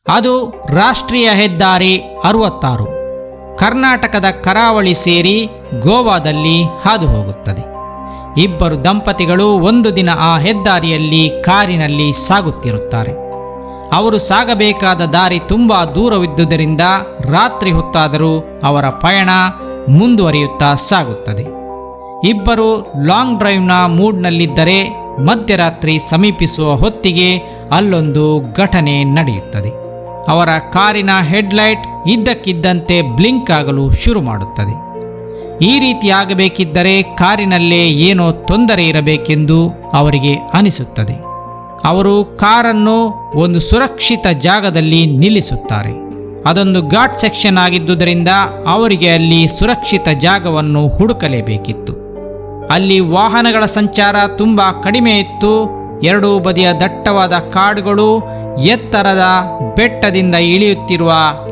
ಅದು ರಾಷ್ಟ್ರೀಯ ಹೆದ್ದಾರಿ 66 ಕರ್ನಾಟಕದ ಕರಾವಳಿ ಸೇರಿ ಗೋವಾದಲ್ಲಿ ಹಾದು ಹೋಗುತ್ತದೆ. ಇಬ್ಬರು ದಂಪತಿಗಳು ಒಂದು ದಿನ ಆ ಹೆದ್ದಾರಿಯಲ್ಲಿ ಕಾರಿನಲ್ಲಿ ಸಾಗುತ್ತಿರುತ್ತಾರೆ. ಅವರು ಸಾಗಬೇಕಾದ ದಾರಿ ತುಂಬ ದೂರವಿದ್ದುದರಿಂದ ರಾತ್ರಿ ಹೊತ್ತಾದರೂ ಅವರ ಪಯಣ ಮುಂದುವರಿಯುತ್ತಾ ಸಾಗುತ್ತದೆ. ಇಬ್ಬರು ಲಾಂಗ್ ಡ್ರೈವ್ನ ಮೂಡ್ನಲ್ಲಿದ್ದರೆ ಮಧ್ಯರಾತ್ರಿ ಸಮೀಪಿಸುವ ಹೊತ್ತಿಗೆ ಅಲ್ಲೊಂದು ಘಟನೆ ನಡೆಯುತ್ತದೆ. ಅವರ ಕಾರಿನ ಹೆಡ್ಲೈಟ್ ಇದ್ದಕ್ಕಿದ್ದಂತೆ ಬ್ಲಿಂಕ್ ಆಗಲು ಶುರು ಮಾಡುತ್ತದೆ. ಈ ರೀತಿ ಆಗಬೇಕಿದ್ದರೆ ಕಾರಿನಲ್ಲೇ ಏನೋ ತೊಂದರೆ ಇರಬೇಕೆಂದು ಅವರಿಗೆ ಅನಿಸುತ್ತದೆ. ಅವರು ಕಾರನ್ನು ಒಂದು ಸುರಕ್ಷಿತ ಜಾಗದಲ್ಲಿ ನಿಲ್ಲಿಸುತ್ತಾರೆ. ಅದೊಂದು ಘಾಟ್ ಸೆಕ್ಷನ್ ಆಗಿದ್ದುದರಿಂದ ಅವರಿಗೆ ಅಲ್ಲಿ ಸುರಕ್ಷಿತ ಜಾಗವನ್ನು ಹುಡುಕಲೇಬೇಕಿತ್ತು. ಅಲ್ಲಿ ವಾಹನಗಳ ಸಂಚಾರ ತುಂಬ ಕಡಿಮೆ ಇತ್ತು. ಎರಡೂ ಬದಿಯ ದಟ್ಟವಾದ ಕಾಡುಗಳು, ಎತ್ತರದ ಬೆಟ್ಟದಿಂದ ಇಳಿಯುತ್ತಿರುವ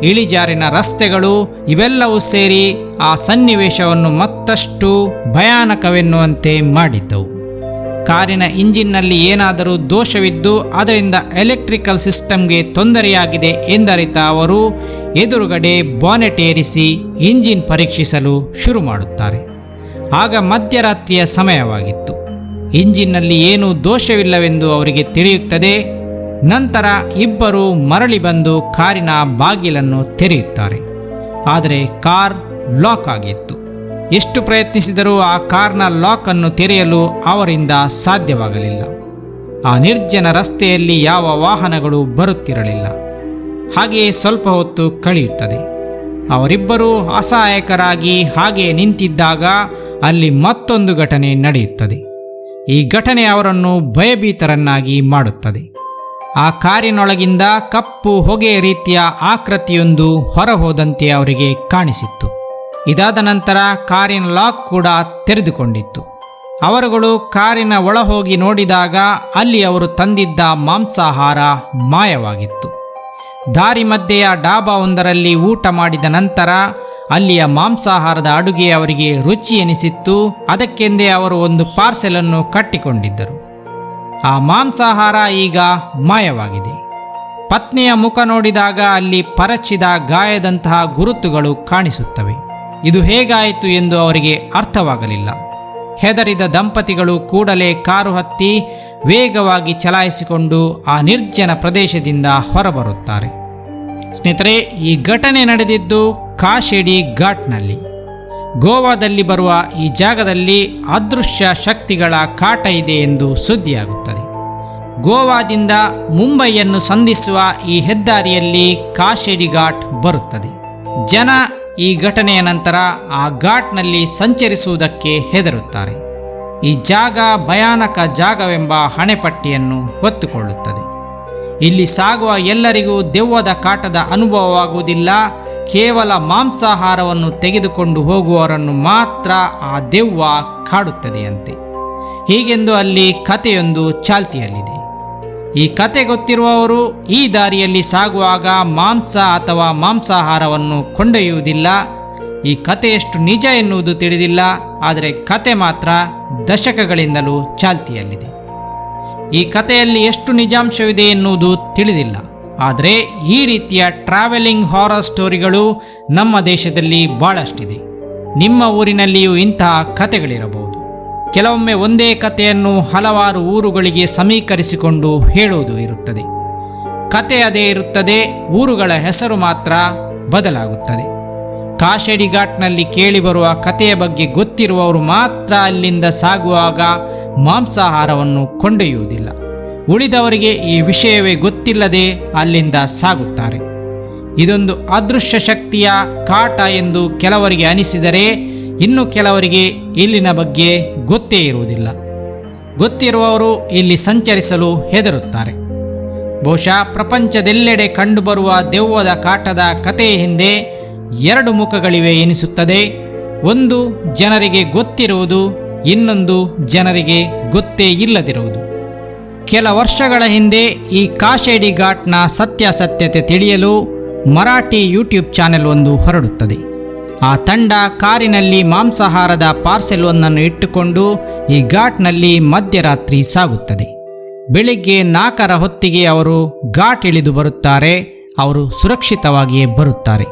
ಇಳಿಜಾರಿನ ರಸ್ತೆಗಳು ಇವೆಲ್ಲವೂ ಸೇರಿ ಆ ಸನ್ನಿವೇಶವನ್ನು ಮತ್ತಷ್ಟು ಭಯಾನಕವೆನ್ನುವಂತೆ ಮಾಡಿದ್ದವು. ಕಾರಿನ ಇಂಜಿನ್ನಲ್ಲಿ ಏನಾದರೂ ದೋಷವಿದ್ದು ಅದರಿಂದ ಎಲೆಕ್ಟ್ರಿಕಲ್ ಸಿಸ್ಟಮ್ಗೆ ತೊಂದರೆಯಾಗಿದೆ ಎಂದರಿತ ಅವರು ಎದುರುಗಡೆ ಬಾನೆಟ್ ಏರಿಸಿ ಇಂಜಿನ್ ಪರೀಕ್ಷಿಸಲು ಶುರು ಮಾಡುತ್ತಾರೆ. ಆಗ ಮಧ್ಯರಾತ್ರಿಯ ಸಮಯವಾಗಿತ್ತು. ಇಂಜಿನ್ನಲ್ಲಿ ಏನೂ ದೋಷವಿಲ್ಲವೆಂದು ಅವರಿಗೆ ತಿಳಿಯುತ್ತದೆ. ನಂತರ ಇಬ್ಬರು ಮರಳಿ ಬಂದು ಕಾರಿನ ಬಾಗಿಲನ್ನು ತೆರೆಯುತ್ತಾರೆ. ಆದರೆ ಕಾರ್ ಲಾಕ್ ಆಗಿತ್ತು. ಎಷ್ಟು ಪ್ರಯತ್ನಿಸಿದರೂ ಆ ಕಾರ್ನ ಲಾಕನ್ನು ತೆರೆಯಲು ಅವರಿಂದ ಸಾಧ್ಯವಾಗಲಿಲ್ಲ. ಆ ನಿರ್ಜನ ರಸ್ತೆಯಲ್ಲಿ ಯಾವ ವಾಹನಗಳು ಬರುತ್ತಿರಲಿಲ್ಲ. ಹಾಗೆಯೇ ಸ್ವಲ್ಪ ಹೊತ್ತು ಕಳೆಯುತ್ತದೆ. ಅವರಿಬ್ಬರೂ ಅಸಹಾಯಕರಾಗಿ ಹಾಗೆ ನಿಂತಿದ್ದಾಗ ಅಲ್ಲಿ ಮತ್ತೊಂದು ಘಟನೆ ನಡೆಯುತ್ತದೆ. ಈ ಘಟನೆ ಅವರನ್ನು ಭಯಭೀತರನ್ನಾಗಿ ಮಾಡುತ್ತದೆ. ಆ ಕಾರಿನೊಳಗಿಂದ ಕಪ್ಪು ಹೊಗೆಯ ರೀತಿಯ ಆಕೃತಿಯೊಂದು ಹೊರಹೋದಂತೆ ಅವರಿಗೆ ಕಾಣಿಸಿತ್ತು. ಇದಾದ ನಂತರ ಕಾರಿನ ಲಾಕ್ ಕೂಡ ತೆರೆದುಕೊಂಡಿತ್ತು. ಅವರುಗಳು ಕಾರಿನ ಒಳಹೋಗಿ ನೋಡಿದಾಗ ಅಲ್ಲಿ ಅವರು ತಂದಿದ್ದ ಮಾಂಸಾಹಾರ ಮಾಯವಾಗಿತ್ತು. ದಾರಿ ಮಧ್ಯೆಯ ಡಾಬಾವೊಂದರಲ್ಲಿ ಊಟ ಮಾಡಿದ ನಂತರ ಅಲ್ಲಿಯ ಮಾಂಸಾಹಾರದ ಅಡುಗೆ ಅವರಿಗೆ ರುಚಿ ಎನಿಸಿತ್ತು. ಅದಕ್ಕೆಂದೇ ಅವರು ಒಂದು ಪಾರ್ಸೆಲನ್ನು ಕಟ್ಟಿಕೊಂಡಿದ್ದರು. ಆ ಮಾಂಸಾಹಾರ ಈಗ ಮಾಯವಾಗಿದೆ. ಪತ್ನಿಯ ಮುಖ ನೋಡಿದಾಗ ಅಲ್ಲಿ ಪರಚಿದ ಗಾಯದಂತಹ ಗುರುತುಗಳು ಕಾಣಿಸುತ್ತವೆ. ಇದು ಹೇಗಾಯಿತು ಎಂದು ಅವರಿಗೆ ಅರ್ಥವಾಗಲಿಲ್ಲ. ಹೆದರಿದ ದಂಪತಿಗಳು ಕೂಡಲೇ ಕಾರು ಹತ್ತಿ ವೇಗವಾಗಿ ಚಲಾಯಿಸಿಕೊಂಡು ಆ ನಿರ್ಜನ ಪ್ರದೇಶದಿಂದ ಹೊರಬರುತ್ತಾರೆ. ಸ್ನೇಹಿತರೆ, ಈ ಘಟನೆ ನಡೆದಿದ್ದು ಕಾಶೆಡಿ ಘಾಟ್ನಲ್ಲಿ. ಗೋವಾದಲ್ಲಿ ಬರುವ ಈ ಜಾಗದಲ್ಲಿ ಅದೃಶ್ಯ ಶಕ್ತಿಗಳ ಕಾಟ ಇದೆ ಎಂದು ಸುದ್ದಿಯಾಗುತ್ತದೆ. ಗೋವಾದಿಂದ ಮುಂಬೈಯನ್ನು ಸಂಧಿಸುವ ಈ ಹೆದ್ದಾರಿಯಲ್ಲಿ ಕಾಶೆಡಿ ಘಾಟ್ ಬರುತ್ತದೆ. ಜನ ಈ ಘಟನೆಯ ನಂತರ ಆ ಘಾಟ್ನಲ್ಲಿ ಸಂಚರಿಸುವುದಕ್ಕೆ ಹೆದರುತ್ತಾರೆ. ಈ ಜಾಗ ಭಯಾನಕ ಜಾಗವೆಂಬ ಹಣೆಪಟ್ಟಿಯನ್ನು ಹೊತ್ತುಕೊಳ್ಳುತ್ತದೆ. ಇಲ್ಲಿ ಸಾಗುವ ಎಲ್ಲರಿಗೂ ದೆವ್ವದ ಕಾಟದ ಅನುಭವವಾಗುವುದಿಲ್ಲ. ಕೇವಲ ಮಾಂಸಾಹಾರವನ್ನು ತೆಗೆದುಕೊಂಡು ಹೋಗುವವರನ್ನು ಮಾತ್ರ ಆ ದೆವ್ವ ಕಾಡುತ್ತದೆಯಂತೆ. ಹೀಗೆಂದು ಅಲ್ಲಿ ಕಥೆಯೊಂದು ಚಾಲ್ತಿಯಲ್ಲಿದೆ. ಈ ಕತೆ ಗೊತ್ತಿರುವವರು ಈ ದಾರಿಯಲ್ಲಿ ಸಾಗುವಾಗ ಮಾಂಸ ಅಥವಾ ಮಾಂಸಾಹಾರವನ್ನು ಕೊಂಡೊಯ್ಯುವುದಿಲ್ಲ. ಈ ಕತೆ ಎಷ್ಟು ನಿಜ ಎನ್ನುವುದು ತಿಳಿದಿಲ್ಲ. ಆದರೆ ಕತೆ ಮಾತ್ರ ದಶಕಗಳಿಂದಲೂ ಚಾಲ್ತಿಯಲ್ಲಿದೆ. ಈ ಕಥೆಯಲ್ಲಿ ಎಷ್ಟು ನಿಜಾಂಶವಿದೆ ಎನ್ನುವುದು ತಿಳಿದಿಲ್ಲ. ಆದರೆ ಈ ರೀತಿಯ ಟ್ರಾವೆಲಿಂಗ್ ಹಾರರ್ ಸ್ಟೋರಿಗಳು ನಮ್ಮ ದೇಶದಲ್ಲಿ ಭಾಳಷ್ಟಿದೆ. ನಿಮ್ಮ ಊರಿನಲ್ಲಿಯೂ ಇಂತಹ ಕಥೆಗಳಿರಬಹುದು. ಕೆಲವೊಮ್ಮೆ ಒಂದೇ ಕಥೆಯನ್ನು ಹಲವಾರು ಊರುಗಳಿಗೆ ಸಮೀಕರಿಸಿಕೊಂಡು ಹೇಳುವುದು ಇರುತ್ತದೆ. ಕತೆ ಅದೇ ಇರುತ್ತದೆ, ಊರುಗಳ ಹೆಸರು ಮಾತ್ರ ಬದಲಾಗುತ್ತದೆ. ಕಾಶೆಡಿ ಘಾಟ್ನಲ್ಲಿ ಕೇಳಿಬರುವ ಕಥೆಯ ಬಗ್ಗೆ ಗೊತ್ತಿರುವವರು ಮಾತ್ರ ಅಲ್ಲಿಂದ ಸಾಗುವಾಗ ಮಾಂಸಾಹಾರವನ್ನು ಕೊಂಡೊಯ್ಯುವುದಿಲ್ಲ. ಉಳಿದವರಿಗೆ ಈ ವಿಷಯವೇ ಗೊತ್ತಿಲ್ಲದೆ ಅಲ್ಲಿಂದ ಸಾಗುತ್ತಾರೆ. ಇದೊಂದು ಅದೃಶ್ಯ ಶಕ್ತಿಯ ಕಾಟ ಎಂದು ಕೆಲವರಿಗೆ ಅನಿಸಿದರೆ ಇನ್ನು ಕೆಲವರಿಗೆ ಇಲ್ಲಿನ ಬಗ್ಗೆ ಗೊತ್ತೇ ಇರುವುದಿಲ್ಲ. ಗೊತ್ತಿರುವವರು ಇಲ್ಲಿ ಸಂಚರಿಸಲು ಹೆದರುತ್ತಾರೆ. ಬಹುಶಃ ಪ್ರಪಂಚದೆಲ್ಲೆಡೆ ಕಂಡುಬರುವ ದೆವ್ವದ ಕಾಟದ ಕಥೆಯ ಹಿಂದೆ ಎರಡು ಮುಖಗಳಿವೆ ಎನಿಸುತ್ತದೆ. ಒಂದು ಜನರಿಗೆ ಗೊತ್ತಿರುವುದು, ಇನ್ನೊಂದು ಜನರಿಗೆ ಗೊತ್ತೇ ಇಲ್ಲದಿರುವುದು. ಕೆಲ ವರ್ಷಗಳ ಹಿಂದೆ ಈ ಕಾಶೆಡಿ ಘಾಟ್ನ ಸತ್ಯಾಸತ್ಯತೆ ತಿಳಿಯಲು ಮರಾಠಿ ಯೂಟ್ಯೂಬ್ ಚಾನೆಲ್ ಒಂದು ಹೊರಡುತ್ತದೆ. ಆ ತಂಡ ಕಾರಿನಲ್ಲಿ ಮಾಂಸಾಹಾರದ ಪಾರ್ಸೆಲ್ ಒಂದನ್ನು ಇಟ್ಟುಕೊಂಡು ಈ ಘಾಟ್ನಲ್ಲಿ ಮಧ್ಯರಾತ್ರಿ ಸಾಗುತ್ತದೆ. ಬೆಳಿಗ್ಗೆ 4 ಹೊತ್ತಿಗೆ ಅವರು ಘಾಟ್ ಇಳಿದು ಬರುತ್ತಾರೆ. ಅವರು ಸುರಕ್ಷಿತವಾಗಿಯೇ ಬರುತ್ತಾರೆ.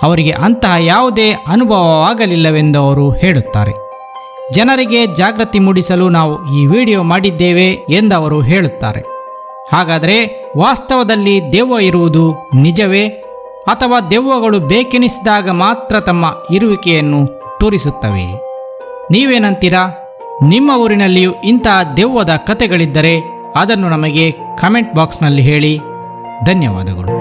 ಅವರಿಗೆ ಅಂತಹ ಯಾವುದೇ ಅನುಭವವಾಗಲಿಲ್ಲವೆಂದು ಅವರು ಹೇಳುತ್ತಾರೆ. ಜನರಿಗೆ ಜಾಗೃತಿ ಮೂಡಿಸಲು ನಾವು ಈ ವಿಡಿಯೋ ಮಾಡಿದ್ದೇವೆ ಎಂದವರು ಹೇಳುತ್ತಾರೆ. ಹಾಗಾದರೆ ವಾಸ್ತವದಲ್ಲಿ ದೆವ್ವ ಇರುವುದು ನಿಜವೇ, ಅಥವಾ ದೆವ್ವಗಳು ಬೇಕೆನಿಸಿದಾಗ ಮಾತ್ರ ತಮ್ಮ ಇರುವಿಕೆಯನ್ನು ತೋರಿಸುತ್ತವೆ? ನೀವೇನಂತೀರಾ? ನಿಮ್ಮ ಊರಿನಲ್ಲಿಯೂ ಇಂತಹ ದೆವ್ವದ ಕಥೆಗಳಿದ್ದರೆ ಅದನ್ನು ನಮಗೆ ಕಮೆಂಟ್ ಬಾಕ್ಸ್ನಲ್ಲಿ ಹೇಳಿ. ಧನ್ಯವಾದಗಳು.